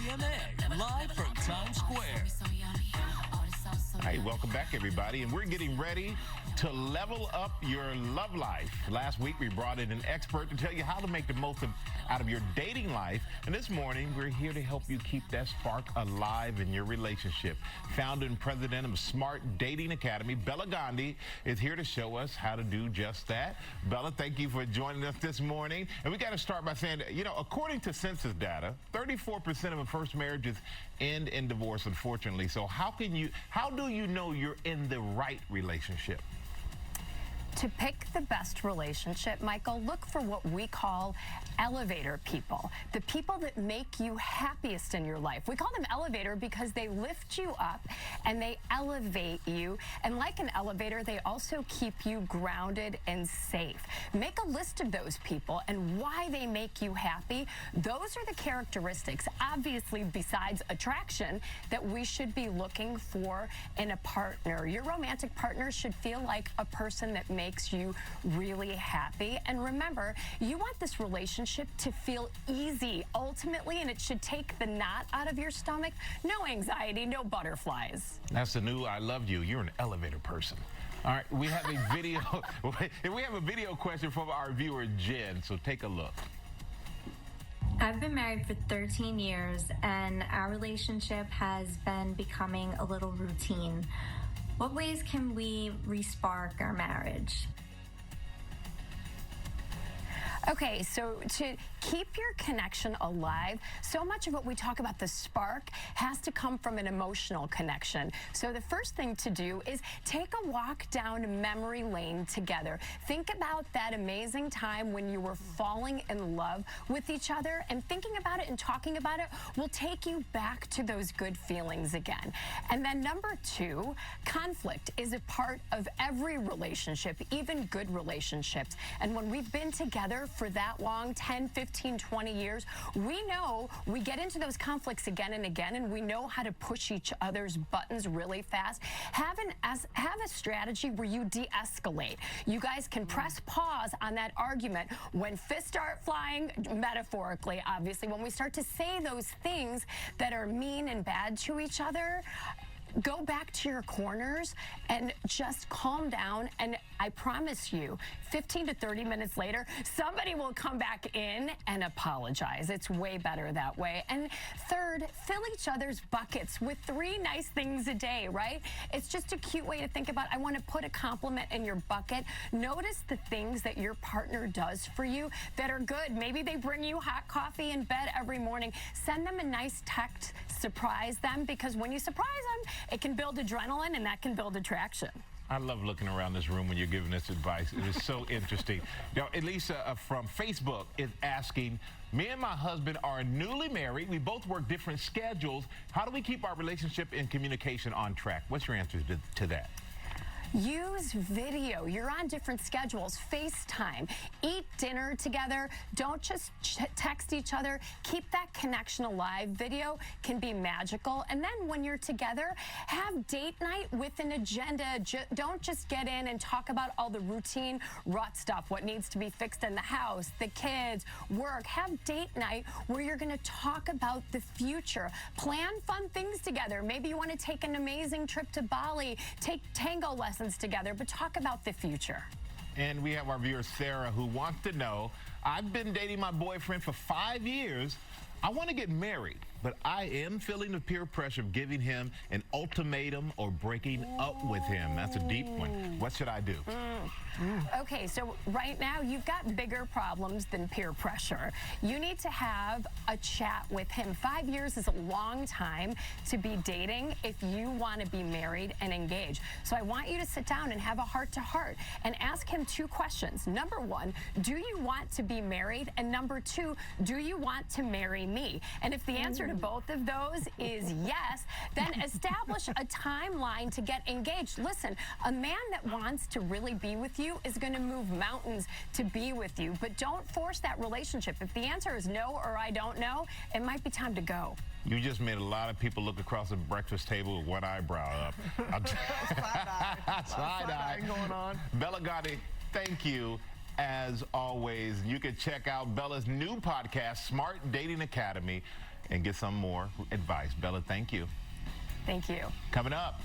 TMA, live from Times Square. Hey, welcome back, everybody. And we're getting ready to level up your love life. Last week, we brought in an expert to tell you how to make the most out of your dating life. And this morning, we're here to help you keep that spark alive in your relationship. Founder and president of Smart Dating Academy, Bela Gandhi, is here to show us how to do just that. Bela, thank you for joining us this morning. And we got to start by saying, you know, according to census data, 34% of first marriages end in divorce, unfortunately. So how do you know you're in the right relationship? To pick the best relationship, Michael, look for what we call elevator people, the people that make you happiest in your life. We call them elevator because they lift you up and they elevate you. And like an elevator, they also keep you grounded and safe. Make a list of those people and why they make you happy. Those are the characteristics, obviously, besides attraction, that we should be looking for in a partner. Your romantic partner should feel like a person that makes you really happy. And remember, you want this relationship to feel easy ultimately, and it should take the knot out of your stomach. No anxiety, no butterflies. That's the new I love you. You're an elevator person. All right, we have a video. We have a video question from our viewer, Jen, so take a look. I've been married for 13 years, and our relationship has been becoming a little routine. What ways can we re-spark our marriage? Okay, so to keep your connection alive, so much of what we talk about, the spark, has to come from an emotional connection. So the first thing to do is take a walk down memory lane together. Think about that amazing time when you were falling in love with each other, and thinking about it and talking about it will take you back to those good feelings again. And then number two, conflict is a part of every relationship, even good relationships. And when we've been together for that long, 10, 15, 20 years, we know we get into those conflicts again and again, and we know how to push each other's buttons really fast. Have a strategy where you de-escalate. You guys can press pause on that argument when fists start flying, metaphorically, obviously, when we start to say those things that are mean and bad to each other. Go back to your corners and just calm down, and I promise you, 15 to 30 minutes later, somebody will come back in and apologize. It's way better that way. And third, fill each other's buckets with 3 nice things a day, right? It's just a cute way to think about, I want to put a compliment in your bucket. Notice the things that your partner does for you that are good. Maybe they bring you hot coffee in bed every morning. Send them a nice text, surprise them, because when you surprise them, it can build adrenaline, and that can build attraction. I love looking around this room when you're giving this advice. It is so interesting. Now, Elisa from Facebook is asking, me and my husband are newly married. We both work different schedules. How do we keep our relationship and communication on track? What's your answer to that? Use video. You're on different schedules. FaceTime. Eat dinner together. Don't just text each other. Keep that connection alive. Video can be magical. And then when you're together, have date night with an agenda. Don't just get in and talk about all the routine rut stuff, what needs to be fixed in the house, the kids, work. Have date night where you're going to talk about the future. Plan fun things together. Maybe you want to take an amazing trip to Bali, take tango lessons together, but talk about the future. And we have our viewer, Sarah, who wants to know, I've been dating my boyfriend for 5 years. I want to get married, but I am feeling the peer pressure of giving him an ultimatum or breaking up with him. That's a deep one. What should I do? Okay, so right now you've got bigger problems than peer pressure. You need to have a chat with him. 5 years is a long time to be dating if you want to be married and engaged. So I want you to sit down and have a heart-to-heart and ask him 2 questions. Number 1, do you want to be married? And number 2, do you want to marry me? And if the answer to both of those is yes, then establish a timeline to get engaged. Listen, a man that wants to really be with you is going to move mountains to be with you, but don't force that relationship. If the answer is no or I don't know, it might be time to go. You just made a lot of people look across the breakfast table with one eyebrow up. Side-eye going on. Bela Gandhi, thank you. As always, you can check out Bela's new podcast, Smart Dating Academy. and get some more advice. Bela, thank you. Thank you. Coming up.